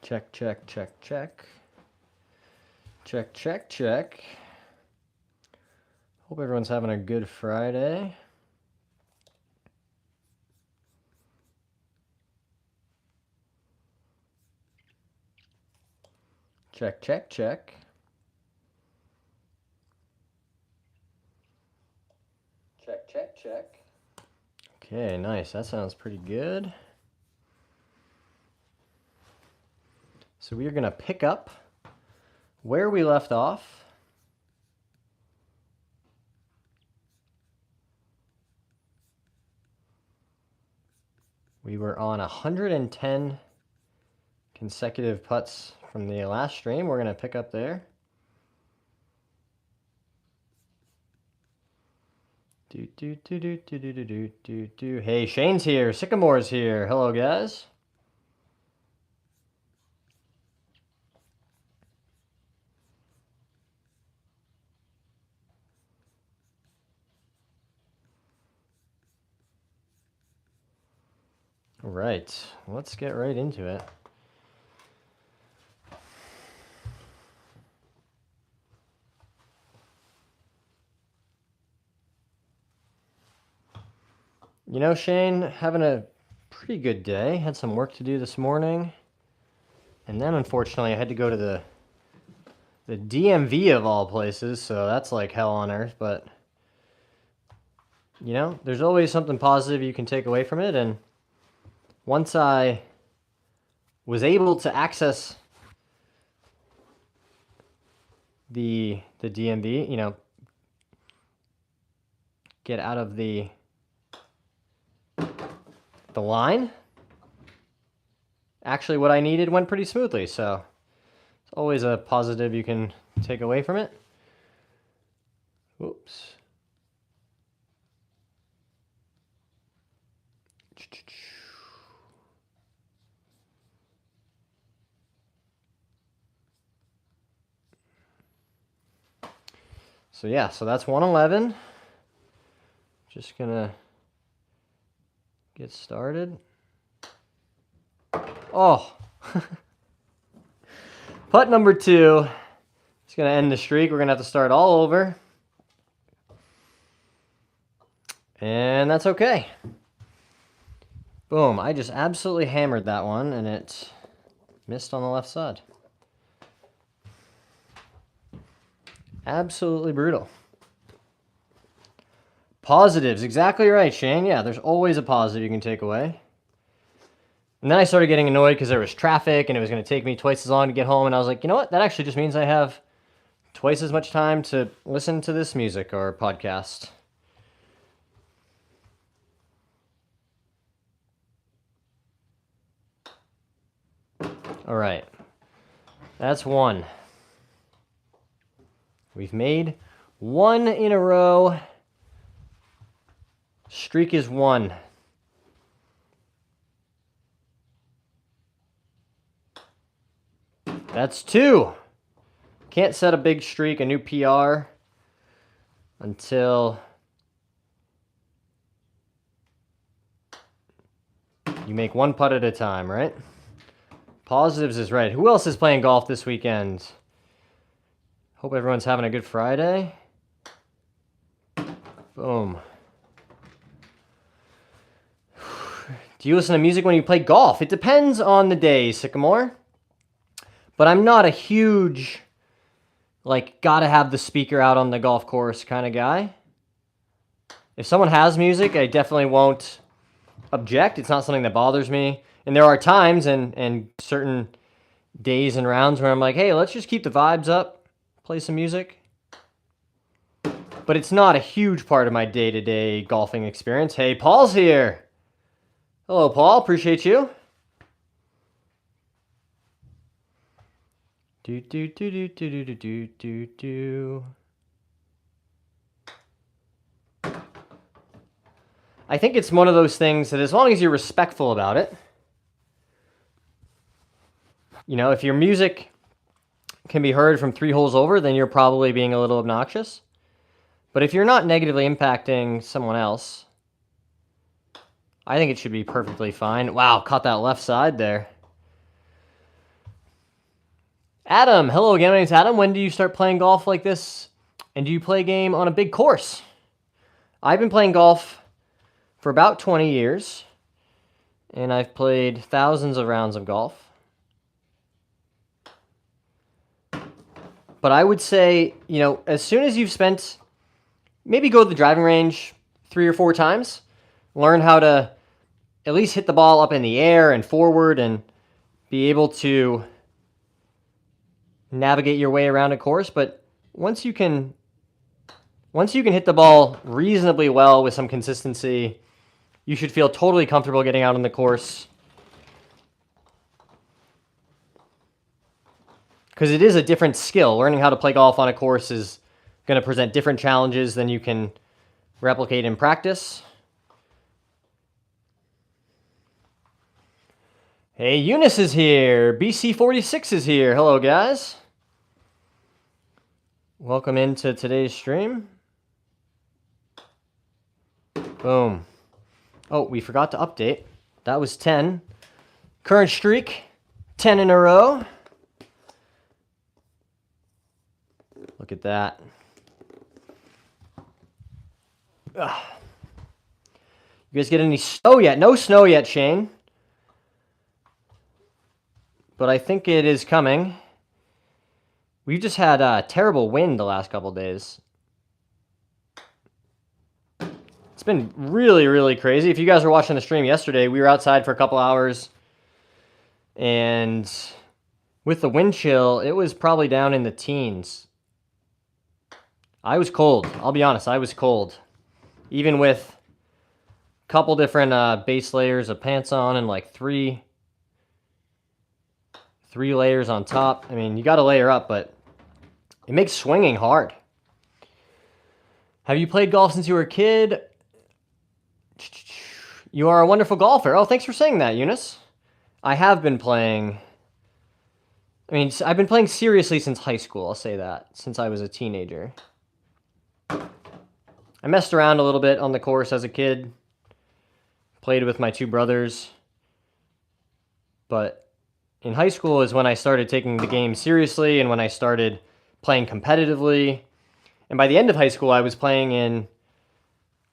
Check, check, check, check. Check, check, check. Hope everyone's having a good Friday. Check, check, check. Check, check, check. Okay, nice. That sounds pretty good. So we are going to pick up where we left off. We were on 110 consecutive putts from the last stream. We're going to pick up there. Hey, Shane's here. Sycamore's here. Hello, guys. All right, let's get right into it. You know, Shane, having a pretty good day. Had some work to do this morning. And then, unfortunately, I had to go to the DMV of all places, so that's like hell on earth. But, you know, there's always something positive you can take away from it. And once I was able to access the DMV, you know, get out of the line, actually what I needed went pretty smoothly, so it's always a positive you can take away from it. Whoops. So yeah, so that's 111. Just gonna get started. Oh, putt number 2. It's gonna end the streak. We're gonna have to start all over, and that's okay. Boom! I just absolutely hammered that one, and it missed on the left side. Absolutely brutal. Positives, exactly right, Shane. Yeah, there's always a positive you can take away. And then I started getting annoyed because there was traffic and it was going to take me twice as long to get home. And I was like, you know what? That actually just means I have twice as much time to listen to this music or podcast. All right. That's 1. We've made 1 in a row. Streak is 1. That's 2. Can't set a big streak, a new PR, until you make 1 putt at a time, right? Positives is right. Who else is playing golf this weekend? Hope everyone's having a good Friday. Boom. Do you listen to music when you play golf? It depends on the day, Sycamore. But I'm not a huge, like, gotta have the speaker out on the golf course kind of guy. If someone has music, I definitely won't object. It's not something that bothers me. And there are times and certain days and rounds where I'm like, hey, let's just keep the vibes up, play some music. But it's not a huge part of my day-to-day golfing experience. Hey, Paul's here. Hello, Paul. Appreciate you. I think it's one of those things that as long as you're respectful about it, you know, if your music can be heard from 3 holes over, then you're probably being a little obnoxious. But if you're not negatively impacting someone else, I think it should be perfectly fine. Wow, caught that left side there. Adam, hello again. My name's Adam. When do you start playing golf like this? And do you play a game on a big course? I've been playing golf for about 20 years, and I've played thousands of rounds of golf. But I would say, as soon as you've spent, maybe go to the driving range 3 or 4 times, learn how to at least hit the ball up in the air and forward and be able to navigate your way around a course. But once you can hit the ball reasonably well with some consistency, you should feel totally comfortable getting out on the course. Because it is a different skill. Learning how to play golf on a course is going to present different challenges than you can replicate in practice. Hey, Eunice is here. BC46 is here. Hello, guys. Welcome into today's stream. Boom. Oh, we forgot to update. That was 10. Current streak, 10 in a row. Look at that. Ugh. You guys get any snow yet? No snow yet, Shane. But I think it is coming. We've just had a terrible wind the last couple days. It's been really, really crazy. If you guys were watching the stream yesterday, we were outside for a couple hours. And with the wind chill, it was probably down in the teens. I was cold. I'll be honest, I was cold. Even with a couple different base layers of pants on and like three layers on top. I mean, you got to layer up, but it makes swinging hard. Have you played golf since you were a kid? You are a wonderful golfer. Oh, thanks for saying that, Eunice. I have been playing. I've been playing seriously since high school. I'll say that, since I was a teenager. I messed around a little bit on the course as a kid. Played with my 2 brothers. But in high school is when I started taking the game seriously and when I started playing competitively. And by the end of high school, I was playing in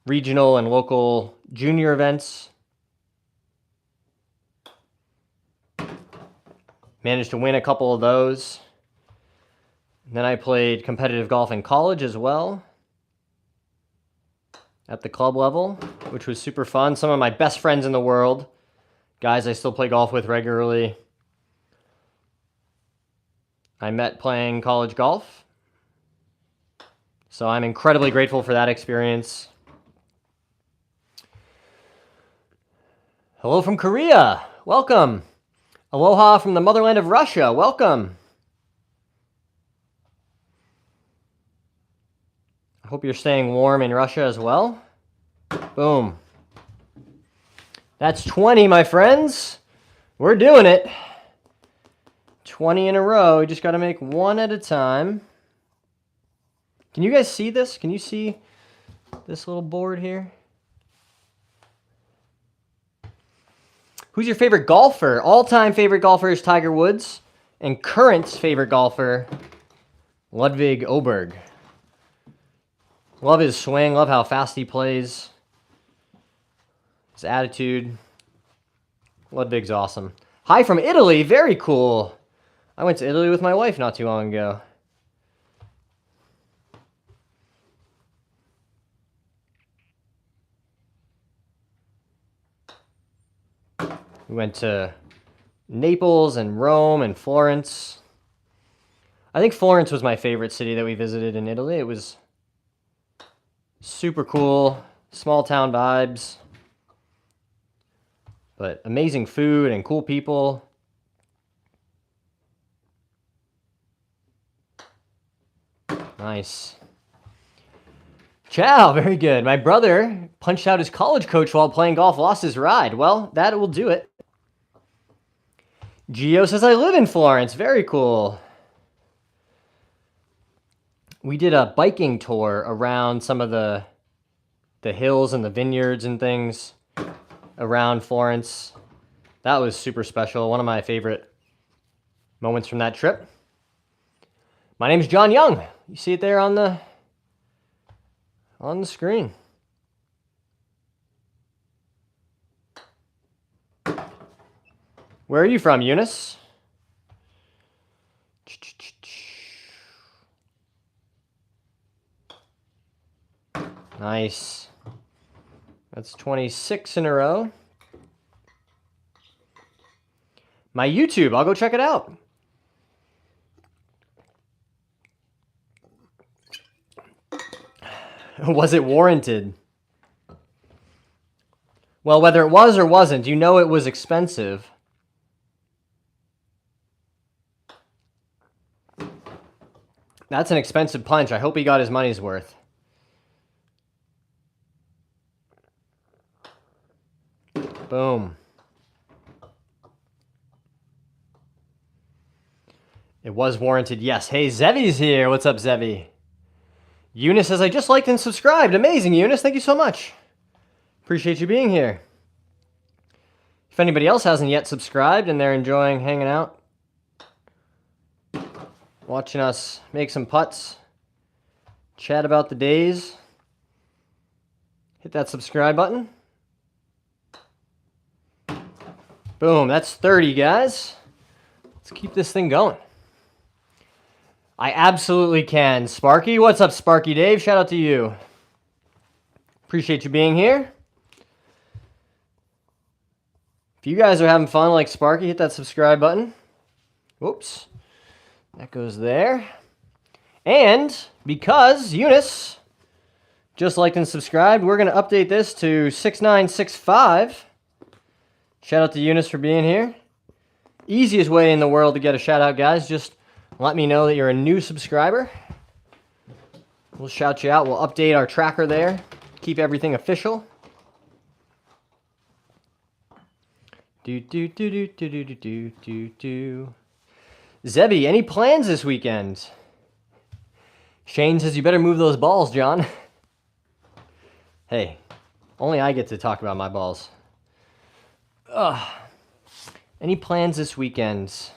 regional and local junior events. Managed to win a couple of those. And then I played competitive golf in college as well. At the club level, which was super fun. Some of my best friends in the world. Guys I still play golf with regularly. I met playing college golf. So I'm incredibly grateful for that experience. Hello from Korea. Welcome. Aloha from the motherland of Russia. Welcome. I hope you're staying warm in Russia as well. Boom. That's 20, my friends. We're doing it. 20 in a row. We just got to make one at a time. Can you guys see this? Can you see this little board here? Who's your favorite golfer? All-time favorite golfer is Tiger Woods. And current favorite golfer, Ludwig Åberg. Love his swing. Love how fast he plays. His attitude. Ludwig's awesome. Hi from Italy. Very cool. I went to Italy with my wife not too long ago. We went to Naples and Rome and Florence. I think Florence was my favorite city that we visited in Italy. It was super cool, small town vibes, but amazing food and cool people. Nice. Ciao, very good. My brother punched out his college coach while playing golf, lost his ride. Well, that will do it. Gio says, I live in Florence. Very cool. We did a biking tour around some of the hills and the vineyards and things around Florence. That was super special. One of my favorite moments from that trip. My name's John Young. You see it there on the screen. Where are you from, Eunice? Nice. That's 26 in a row. My YouTube, I'll go check it out. Was it warranted? Well, whether it was or wasn't, you know it was expensive. That's an expensive punch. I hope he got his money's worth. Boom. It was warranted, yes. Hey, Zevy's here. What's up, Zevy? Eunice says, I just liked and subscribed. Amazing, Eunice. Thank you so much. Appreciate you being here. If anybody else hasn't yet subscribed and they're enjoying hanging out, watching us make some putts, chat about the days, hit that subscribe button. Boom, that's 30, guys. Let's keep this thing going. I absolutely can. Sparky, what's up, Sparky Dave? Shout out to you. Appreciate you being here. If you guys are having fun like Sparky, hit that subscribe button. Whoops. That goes there. And because Eunice just liked and subscribed, we're going to update this to 6965. Shout out to Eunice for being here. Easiest way in the world to get a shout out, guys. Just let me know that you're a new subscriber. We'll shout you out. We'll update our tracker there. Keep everything official. Zebby, any plans this weekend? Shane says you better move those balls, John. Hey, only I get to talk about my balls. Any plans this weekend?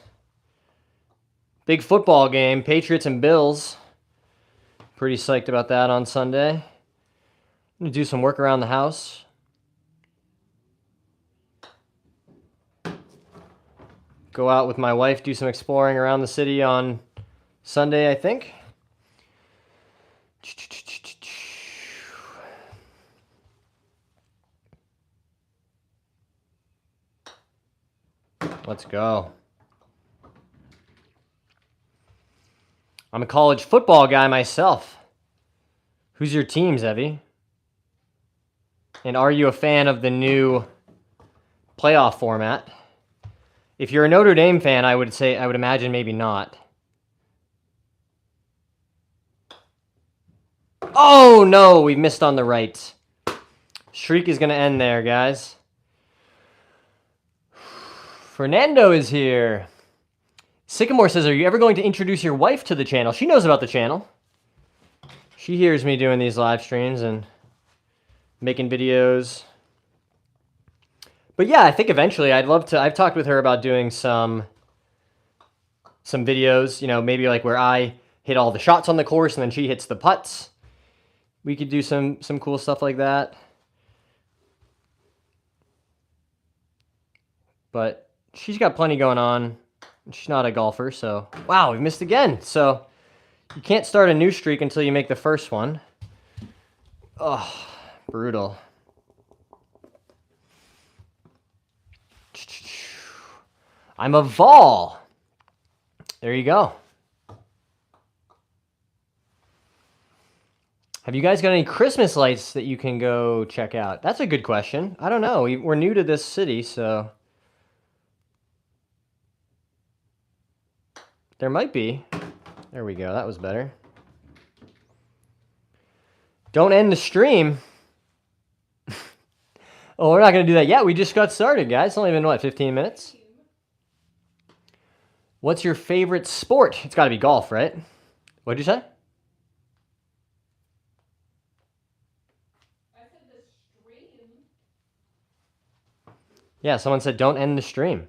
Big football game, Patriots and Bills. Pretty psyched about that on Sunday. I'm going to do some work around the house. Go out with my wife, do some exploring around the city on Sunday, I think. Let's go. I'm a college football guy myself. Who's your team, Zevy? And are you a fan of the new playoff format? If you're a Notre Dame fan, I would imagine maybe not. Oh no, we missed on the right. Streak is going to end there, guys. Fernando is here. Sycamore says, are you ever going to introduce your wife to the channel? She knows about the channel. She hears me doing these live streams and making videos. But yeah, I think eventually I'd love to. I've talked with her about doing some videos, you know, maybe like where I hit all the shots on the course and then she hits the putts. We could do some cool stuff like that. But she's got plenty going on. She's not a golfer, so... Wow, we missed again. So, you can't start a new streak until you make the first one. Oh, brutal. I'm a Vol. There you go. Have you guys got any Christmas lights that you can go check out? That's a good question. I don't know. We're new to this city, so... There might be. There we go. That was better. Don't end the stream. Oh, we're not going to do that yet. We just got started, guys. It's only been, what, 15 minutes? What's your favorite sport? It's got to be golf, right? What'd you say? I said the stream. Yeah, someone said don't end the stream.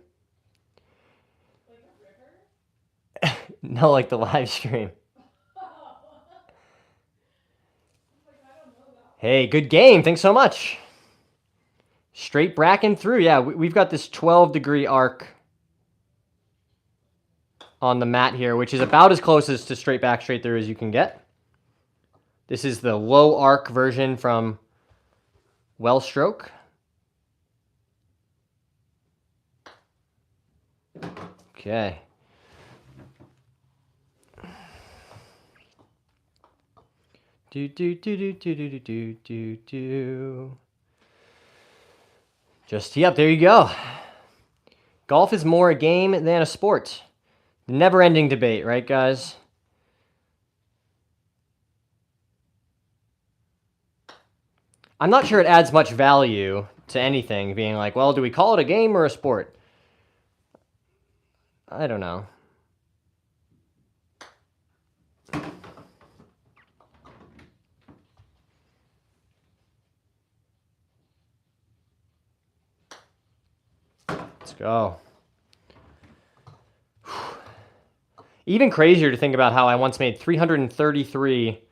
Like a river? No, like the live stream. Hey, good game. Thanks so much. Straight bracken through. Yeah, we've got this 12-degree arc on the mat here, which is about as close as to straight back, straight through as you can get. This is the low arc version from Well Stroke. Okay. Just, yep, there you go. Golf is more a game than a sport. Never-ending debate, right, guys? I'm not sure it adds much value to anything, being like, well, do we call it a game or a sport? I don't know. Let's go. Even crazier to think about how I once made 333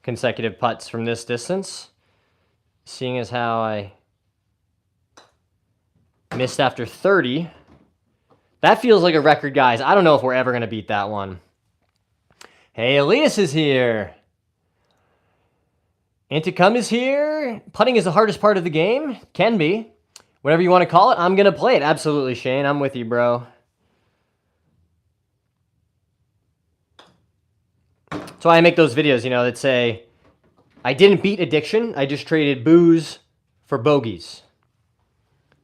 consecutive putts from this distance, seeing as how I missed after 30. That feels like a record, guys. I don't know if we're ever going to beat that one. Hey, Elias is here. Anticum is here. Putting is the hardest part of the game. Can be. Whatever you want to call it, I'm going to play it. Absolutely, Shane. I'm with you, bro. That's why I make those videos, that say, I didn't beat addiction. I just traded booze for bogeys.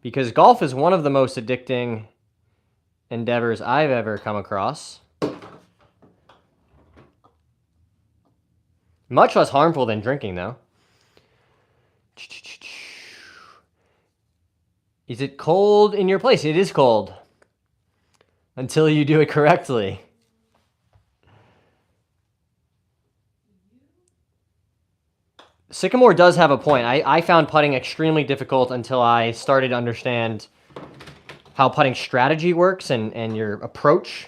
Because golf is one of the most addicting endeavors I've ever come across. Much less harmful than drinking, though. Is it cold in your place? It is cold. Until you do it correctly. Sycamore does have a point. I found putting extremely difficult until I started to understand how putting strategy works and your approach.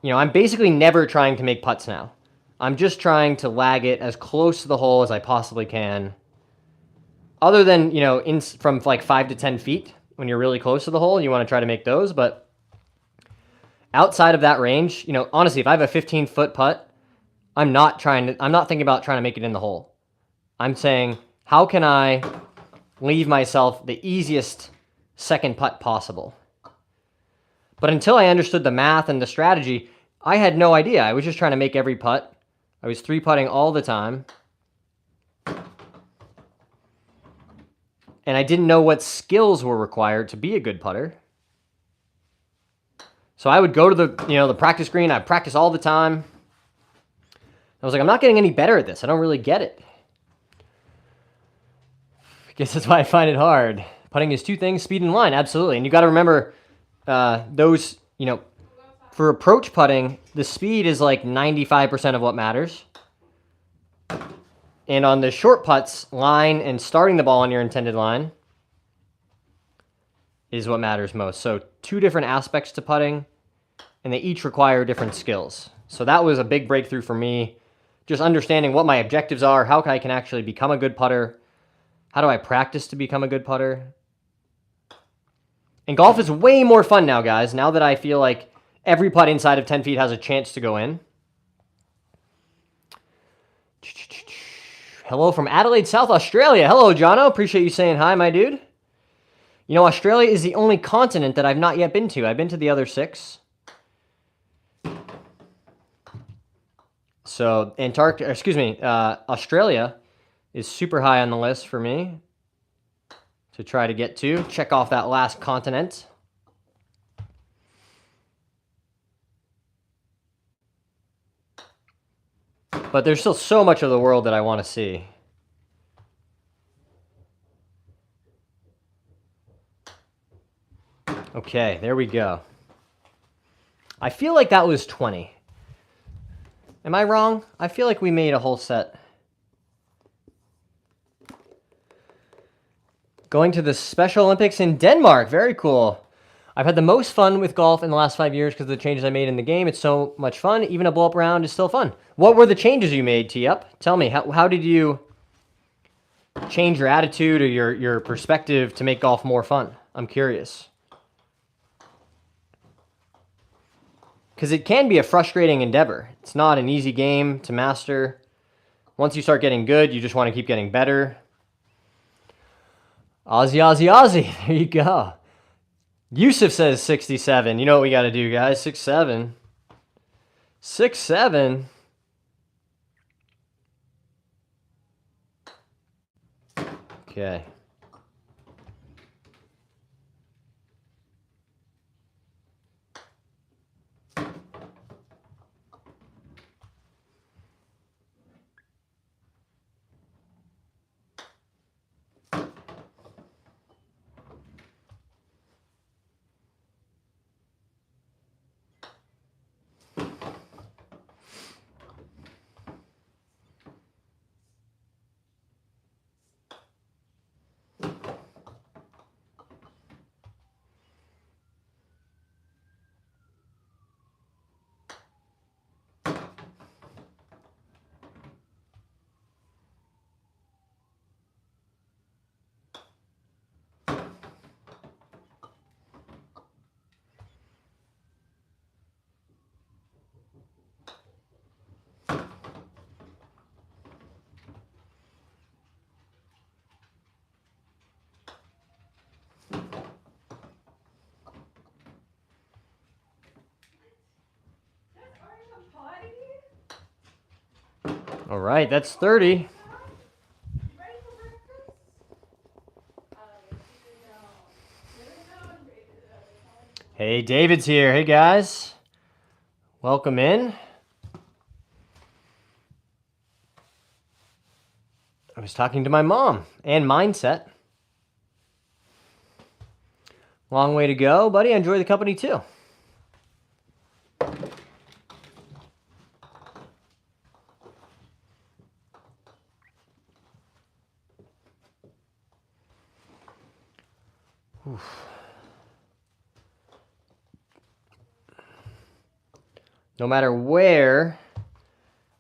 I'm basically never trying to make putts now. I'm just trying to lag it as close to the hole as I possibly can. Other than, from like 5 to 10 feet, when you're really close to the hole, you want to try to make those. But outside of that range, honestly, if I have a 15-foot putt, I'm not thinking about trying to make it in the hole. I'm saying, how can I leave myself the easiest second putt possible? But until I understood the math and the strategy, I had no idea. I was just trying to make every putt. I was 3-putting all the time. And I didn't know what skills were required to be a good putter. So I would go to the practice green. I'd practice all the time. I was like, I'm not getting any better at this. I don't really get it. I guess that's why I find it hard. Putting is two things, speed and line, absolutely. And you got to remember those, for approach putting, the speed is like 95% of what matters. And on the short putts, line and starting the ball on your intended line is what matters most. So 2 different aspects to putting, and they each require different skills. So that was a big breakthrough for me. Just understanding what my objectives are, how I can actually become a good putter, how do I practice to become a good putter. And golf is way more fun now, guys, now that I feel like every putt inside of 10 feet has a chance to go in. Hello from Adelaide, South Australia. Hello, Jono. Appreciate you saying hi, my dude. Australia is the only continent that I've not yet been to. I've been to the other 6. So Australia is super high on the list for me to try to get to. Check off that last continent. But there's still so much of the world that I want to see. Okay, there we go. I feel like that was 20. Am I wrong? I feel like we made a whole set. Going to the Special Olympics in Denmark. Very cool. I've had the most fun with golf in the last 5 years because of the changes I made in the game. It's so much fun. Even a blow-up round is still fun. What were the changes you made, T-Up? Tell me, how did you change your attitude or your perspective to make golf more fun? I'm curious. Because it can be a frustrating endeavor. It's not an easy game to master. Once you start getting good, you just want to keep getting better. Aussie, Aussie, Aussie. There you go. Yusuf says 67. You know what we got to do, guys. 6'7". 6'7". Okay. All right, that's 30. Hey, David's here. Hey, guys. Welcome in. I was talking to my mom and mindset. Long way to go, buddy. I enjoy the company too. Oof. No matter where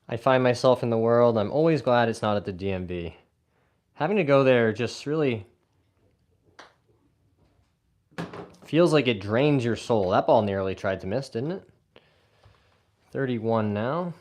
I find myself in the world, I'm always glad it's not at the DMV. Having to go there just really feels like it drains your soul. That ball nearly tried to miss, didn't it? 31 now.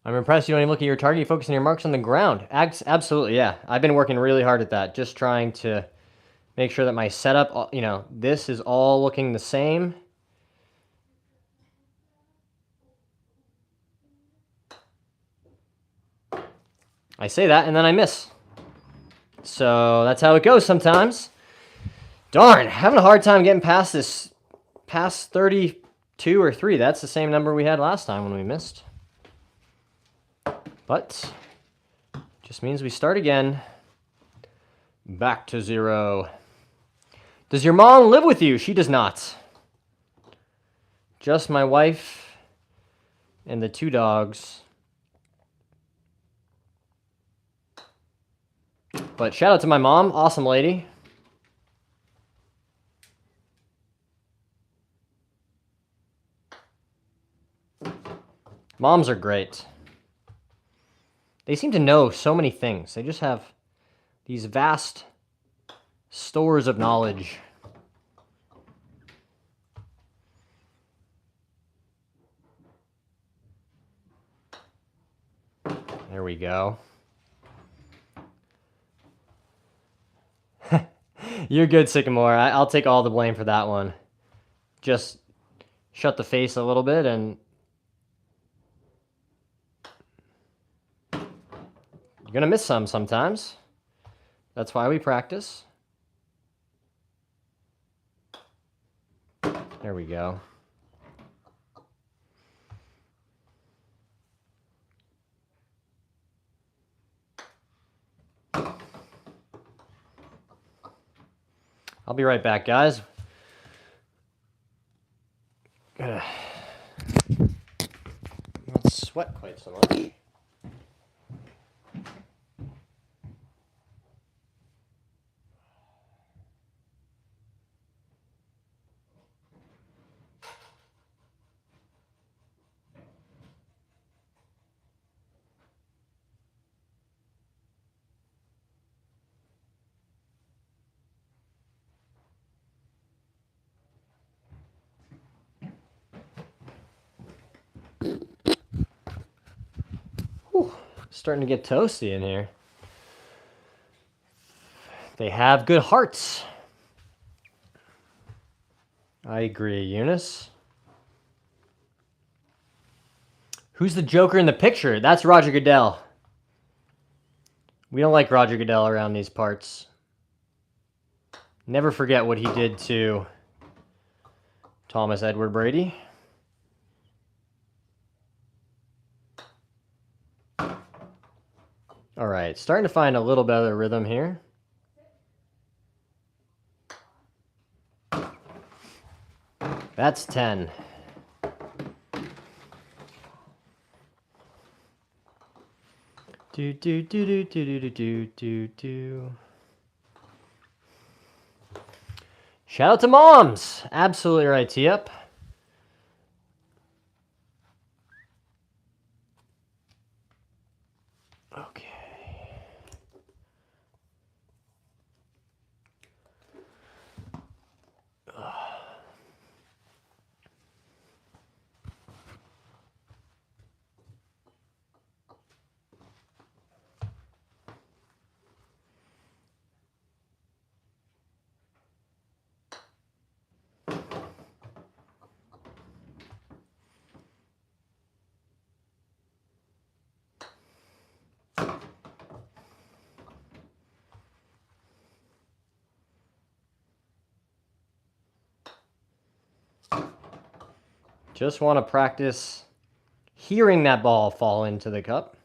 I'm impressed you don't even look at your target. You focus on your marks on the ground. Absolutely, yeah. I've been working really hard at that, just trying to make sure that my setup, this is all looking the same. I say that, and then I miss. So that's how it goes sometimes. Darn, having a hard time getting past 32 or 3. That's the same number we had last time when we missed. But just means we start again. Back to 0. Does your mom live with you? She does not. Just my wife and the 2 dogs. But shout out to my mom. Awesome lady. Moms are great. They seem to know so many things. They just have these vast stores of knowledge. There we go. You're good, Sycamore. I'll take all the blame for that one. Just shut the face a little bit and you're going to miss some sometimes. That's why we practice. There we go. I'll be right back, guys. Not sweat quite so much. starting to get toasty in here. They have good hearts. I agree, Eunice. Who's the Joker in the picture? That's Roger Goodell. We don't like Roger Goodell around these parts. Never forget what he did to Thomas Edward Brady. All right, starting to find a little better rhythm here. That's 10. Do do do do do do do do do. Shout out to moms. Absolutely right, T-Up. Okay. Just want to practice hearing that ball fall into the cup.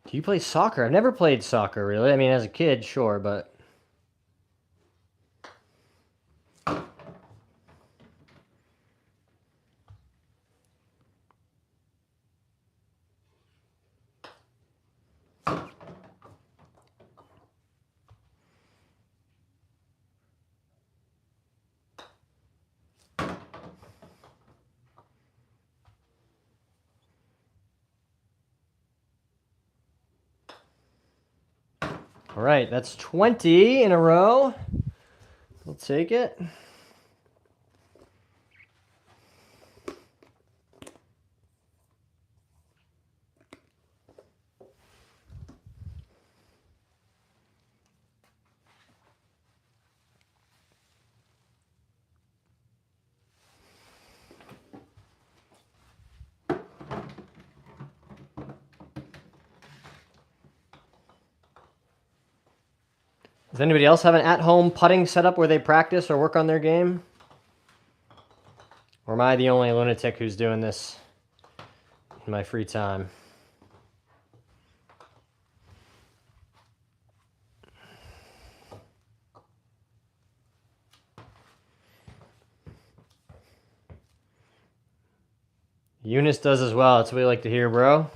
Do you play soccer? I've never played soccer, really. I mean, as a kid, sure, but... All right, that's 20 in a row. We'll take it. Does anybody else have an at-home putting setup where they practice or work on their game? Or am I the only lunatic who's doing this in my free time? Eunice does as well. That's what we like to hear, bro.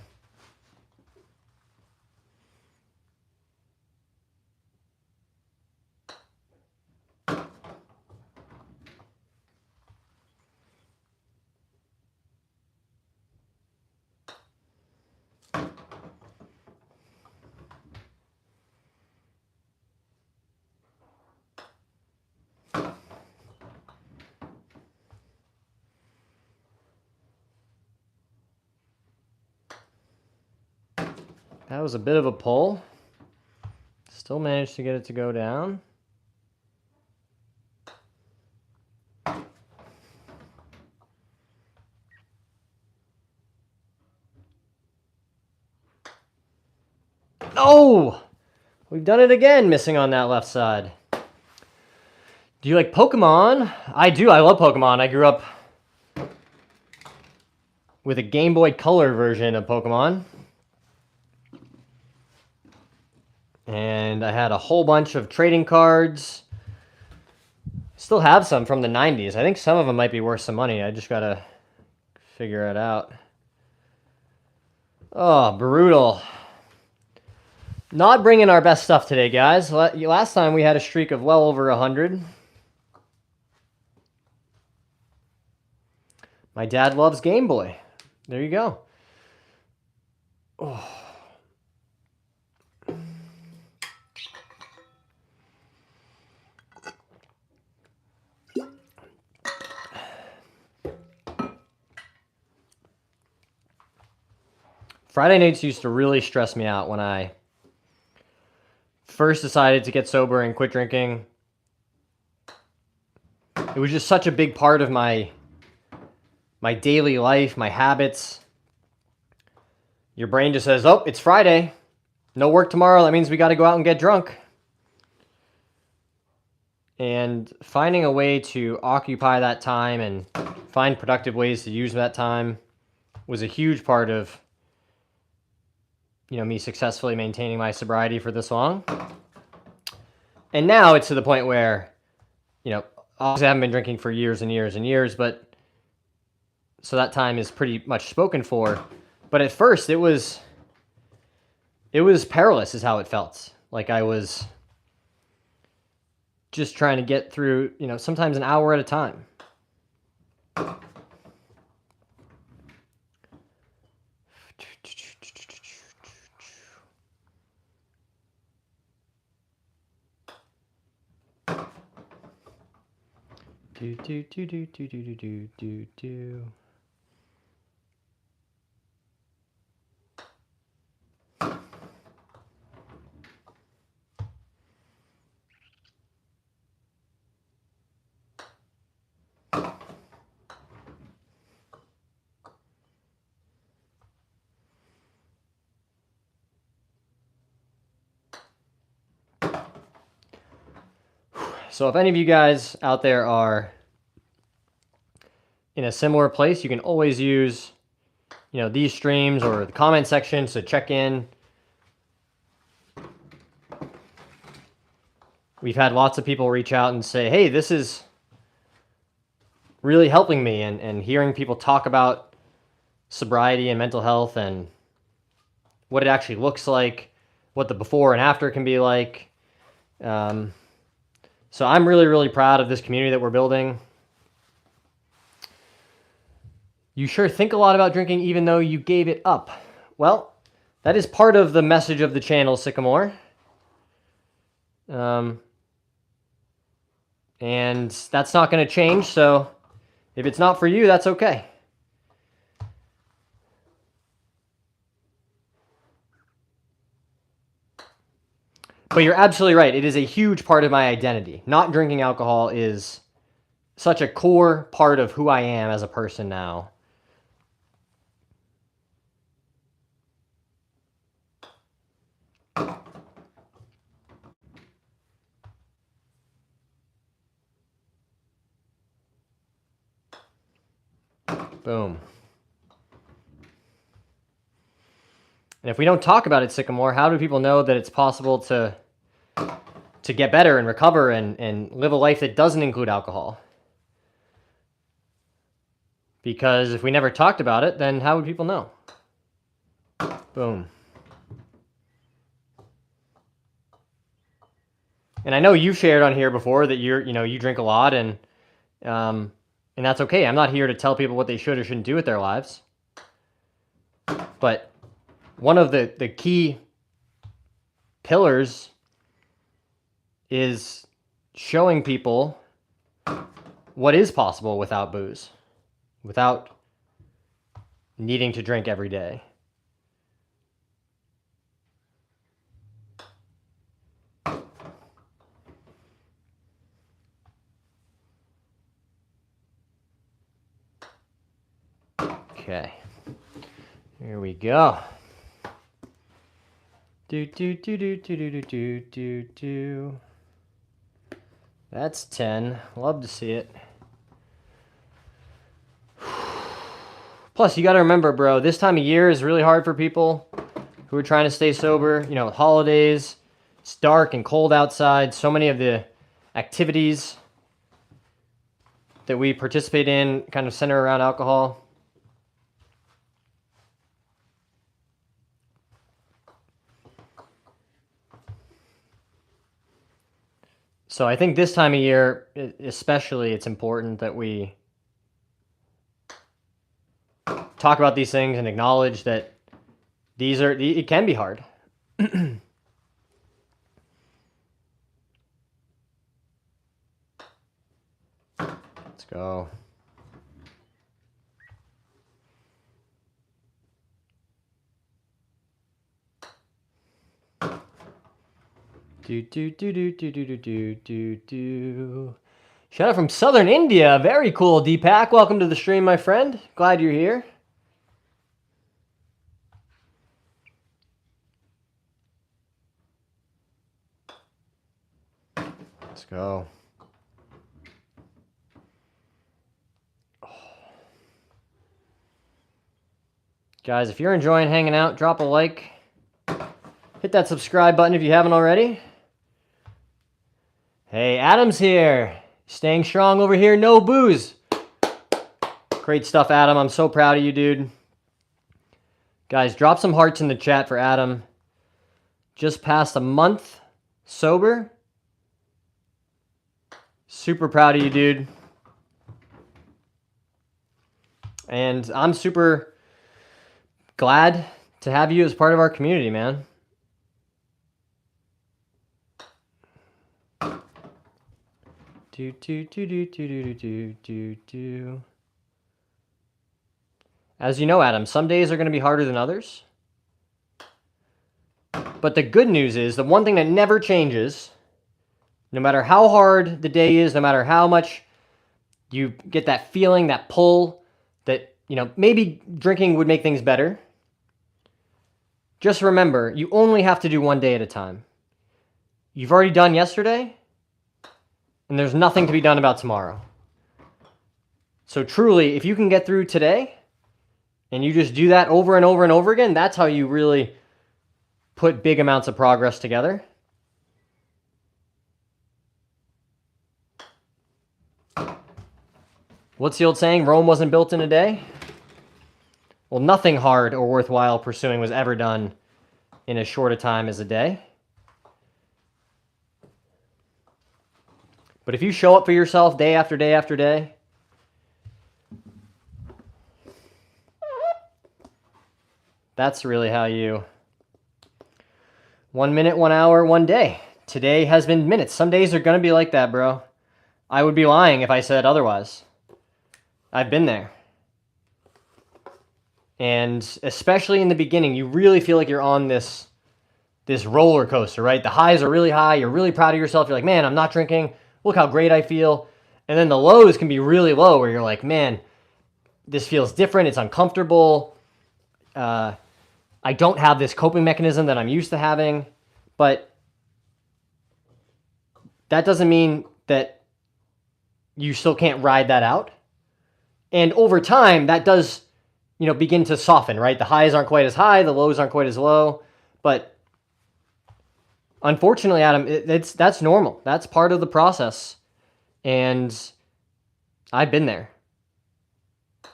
That was a bit of a pull. Still managed to get it to go down. Oh! We've done it again, missing on that left side. Do you like Pokemon? I do. I love Pokemon. I grew up with a Game Boy Color version of Pokemon. And I had a whole bunch of trading cards. Still have some from the 90s. I think some of them might be worth some money. I just gotta figure it out. Oh, brutal. Not bringing our best stuff today, guys. Last time we had a streak of well over 100. My dad loves Game Boy. There you go. Oh. Friday nights used to really stress me out when I first decided to get sober and quit drinking. It was just such a big part of my daily life, my habits. Your brain just says, oh, it's Friday. No work tomorrow. That means we got to go out and get drunk. And finding a way to occupy that time and find productive ways to use that time was a huge part of, me successfully maintaining my sobriety for this long. And now it's to the point where, obviously I haven't been drinking for years and years and years, but so that time is pretty much spoken for. But at first it was perilous is how it felt. Like I was just trying to get through, sometimes an hour at a time. Do do do do do do do do do. So if any of you guys out there are in a similar place, you can always use, these streams or the comment section to check in. We've had lots of people reach out and say, hey, this is really helping me, and hearing people talk about sobriety and mental health and what it actually looks like, what the before and after can be like. So I'm really, really proud of this community that we're building. You sure think a lot about drinking even though you gave it up. Well, that is part of the message of the channel, Sycamore. And that's not going to change, so if it's not for you, that's okay. But you're absolutely right. It is a huge part of my identity. Not drinking alcohol is such a core part of who I am as a person now. Boom. And if we don't talk about it, Sycamore, how do people know that it's possible to get better and recover and live a life that doesn't include alcohol? Because if we never talked about it, then how would people know? Boom. And I know you've shared on here before that you drink a lot, and that's okay. I'm not here to tell people what they should or shouldn't do with their lives. But one of the key pillars is showing people what is possible without booze, without needing to drink every day. Okay, here we go. Do do do do do do do do do. That's 10. Love to see it. Plus, you got to remember, bro, this time of year is really hard for people who are trying to stay sober. Holidays, it's dark and cold outside. So many of the activities that we participate in kind of center around alcohol. So I think this time of year, especially, it's important that we talk about these things and acknowledge that it can be hard. Let's go. Shout out from Southern India. Very cool, Deepak. Welcome to the stream, my friend. Glad you're here. Let's go. Guys, if you're enjoying hanging out, drop a like. Hit that subscribe button if you haven't already. Hey, Adam's here. Staying strong over here, no booze. Great stuff, Adam. I'm so proud of you, dude. Guys, drop some hearts in the chat for Adam. Just past a month sober. Super proud of you, dude. And I'm super glad to have you as part of our community, man. As you know, Adam, some days are going to be harder than others. But the good news is, the one thing that never changes, no matter how hard the day is, no matter how much you get that feeling, that pull, that, maybe drinking would make things better. Just remember, you only have to do one day at a time. You've already done yesterday, and there's nothing to be done about tomorrow. So truly, if you can get through today, and you just do that over and over and over again, that's how you really put big amounts of progress together. What's the old saying? Rome wasn't built in a day? Well, nothing hard or worthwhile pursuing was ever done in as short a time as a day. But if you show up for yourself day after day after day, that's really how you... 1 minute, 1 hour, 1 day. Today has been minutes. Some days are going to be like that, bro. I would be lying if I said otherwise. I've been there. And especially in the beginning, you really feel like you're on this roller coaster, right? The highs are really high. You're really proud of yourself. You're like, man, I'm not drinking. Look how great I feel. And then the lows can be really low where you're like, man, this feels different. It's uncomfortable. I don't have this coping mechanism that I'm used to having. But that doesn't mean that you still can't ride that out. And over time, that does, begin to soften, right? The highs aren't quite as high, the lows aren't quite as low. But unfortunately, Adam, that's normal. That's part of the process. And I've been there.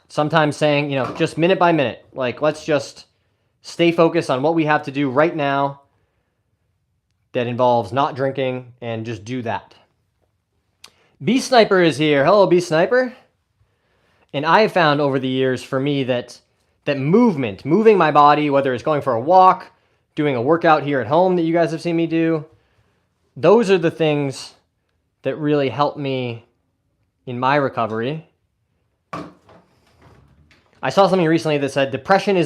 Sometimes saying, just minute by minute, like, let's just stay focused on what we have to do right now that involves not drinking and just do that. B Sniper is here. Hello, B Sniper. And I have found over the years for me that moving my body, whether it's going for a walk, doing a workout here at home that you guys have seen me do, those are the things that really help me in my recovery. I saw something recently that said depression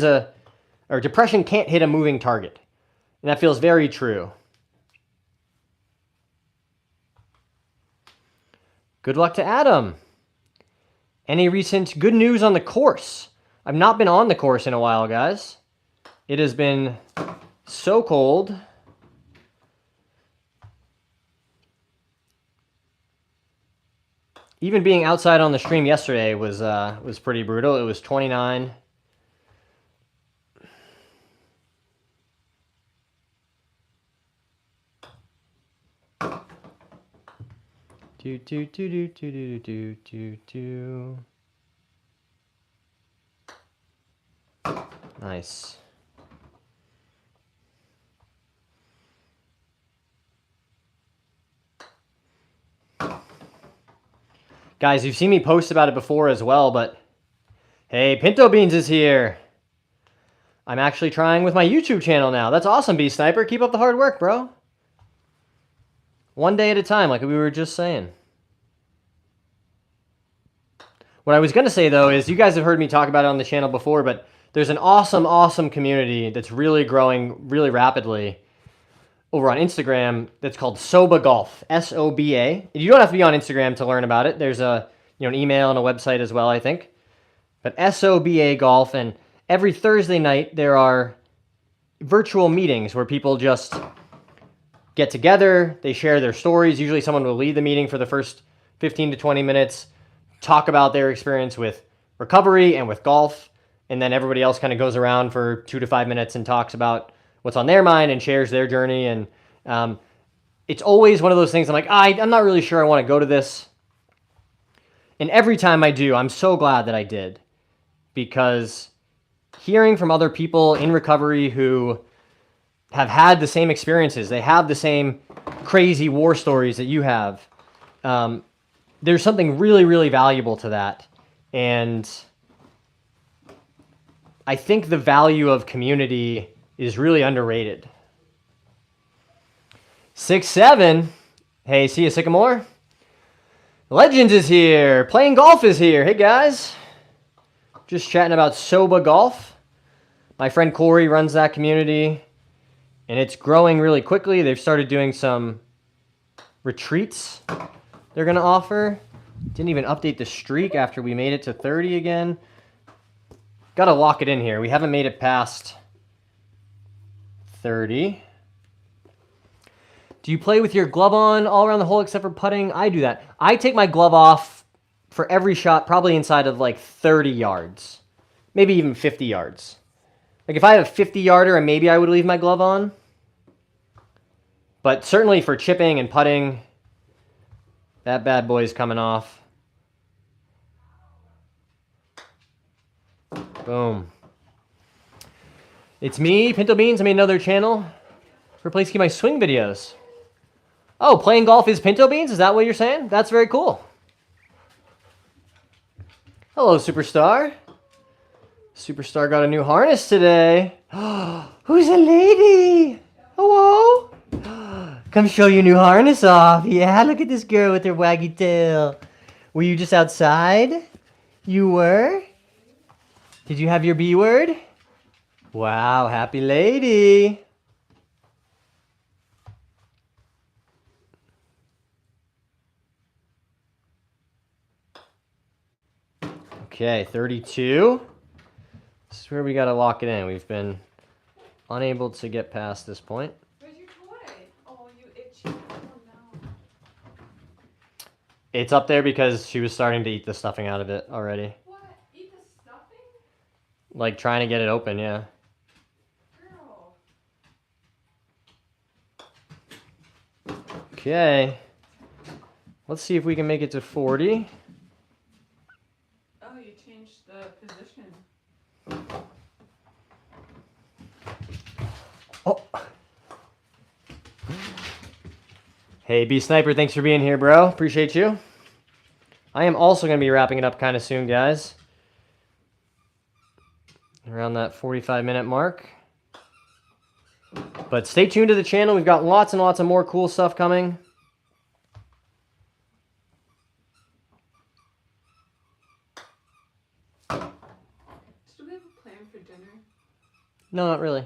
can't hit a moving target. And that feels very true. Good luck to Adam. Any recent good news on the course? I've not been on the course in a while, guys. It has been so cold. Even being outside on the stream yesterday was pretty brutal. It was 29. Nice. Guys, you've seen me post about it before as well, but Hey, Pinto Beans is here. I'm actually trying with my YouTube channel now. That's awesome, B Sniper. Keep up the hard work, bro. One day at a time, like we were just saying. What I was going to say, though, is you guys have heard me talk about it on the channel before, but there's an awesome, awesome community that's really growing really rapidly over on Instagram that's called Soba Golf, S-O-B-A. You don't have to be on Instagram to learn about it. There's an email and a website as well, I think. But S-O-B-A Golf, and every Thursday night there are virtual meetings where people just get together, they share their stories. Usually someone will lead the meeting for the first 15 to 20 minutes, talk about their experience with recovery and with golf, and then everybody else kind of goes around for 2 to 5 minutes and talks about what's on their mind and shares their journey. And it's always one of those things I'm like, I'm not really sure I want to go to this. And every time I do, I'm so glad that I did, because hearing from other people in recovery who have had the same experiences, they have the same crazy war stories that you have, there's something really, really valuable to that. And I think the value of community is really underrated. 6-7. Hey, see you, Sycamore. Legends is here. Playing Golf is here. Hey, guys. Just chatting about Soba Golf. My friend Corey runs that community, and it's growing really quickly. They've started doing some retreats they're going to offer. Didn't even update the streak after we made it to 30 again. Got to lock it in here. We haven't made it past 30. Do you play with your glove on all around the hole except for putting? I do that. I take my glove off for every shot, probably inside of like 30 yards, maybe even 50 yards. Like if I have a 50-yarder, maybe I would leave my glove on. But certainly for chipping and putting, that bad boy's coming off. Boom. It's me, Pinto Beans. I made another channel for a place to keep my swing videos. Oh, playing golf is Pinto Beans? Is that what you're saying? That's very cool. Hello, Superstar. Superstar got a new harness today. Who's a lady? Hello? Come show your new harness off. Yeah, look at this girl with her waggy tail. Were you just outside? You were? Did you have your B word? Wow, happy lady. Okay, 32. This is where we got to lock it in. We've been unable to get past this point. Where's your toy? Oh, you itchy. Oh, no. It's up there because she was starting to eat the stuffing out of it already. What? Eat the stuffing? Like trying to get it open, yeah. Girl. Okay. Let's see if we can make it to 40. Oh, you changed the position. Oh. Hey, B Sniper, thanks for being here, bro. Appreciate you. I am also going to be wrapping it up kind of soon, guys. Around that 45-minute mark. But stay tuned to the channel. We've got lots and lots of more cool stuff coming. Do we have a plan for dinner? No, not really.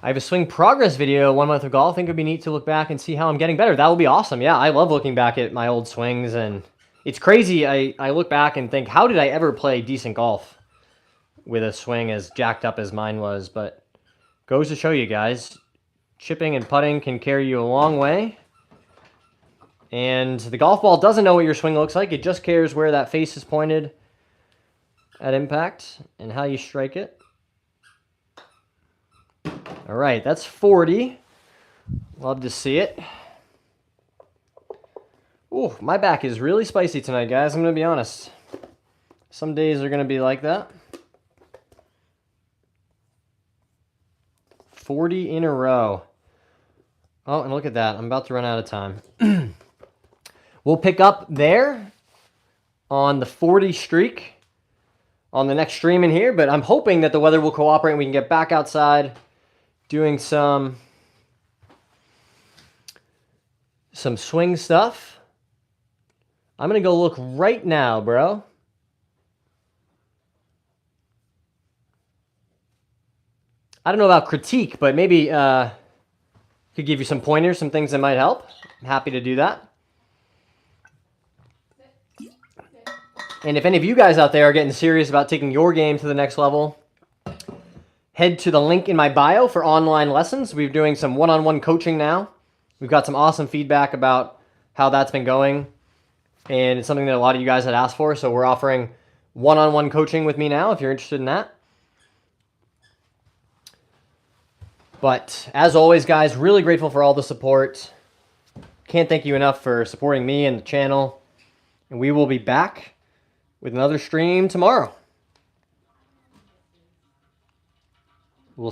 I have a swing progress video, 1 month of golf. I think it would be neat to look back and see how I'm getting better. That would be awesome. Yeah, I love looking back at my old swings, and it's crazy. I look back and think, how did I ever play decent golf with a swing as jacked up as mine was? But goes to show you guys, chipping and putting can carry you a long way. And the golf ball doesn't know what your swing looks like. It just cares where that face is pointed at impact and how you strike it. All right, that's 40. Love to see it. Ooh, my back is really spicy tonight, guys. I'm going to be honest. Some days are going to be like that. 40 in a row. Oh, and look at that. I'm about to run out of time. We'll pick up there on the 40 streak on the next stream in here, but I'm hoping that the weather will cooperate and we can get back outside doing some swing stuff. I'm going to go look right now, bro. I don't know about critique, but maybe could give you some pointers, some things that might help. I'm happy to do that. And if any of you guys out there are getting serious about taking your game to the next level, head to the link in my bio for online lessons. We're doing some one-on-one coaching now. We've got some awesome feedback about how that's been going. And it's something that a lot of you guys had asked for. So we're offering one-on-one coaching with me now if you're interested in that. But as always, guys, really grateful for all the support. Can't thank you enough for supporting me and the channel. And we will be back with another stream tomorrow.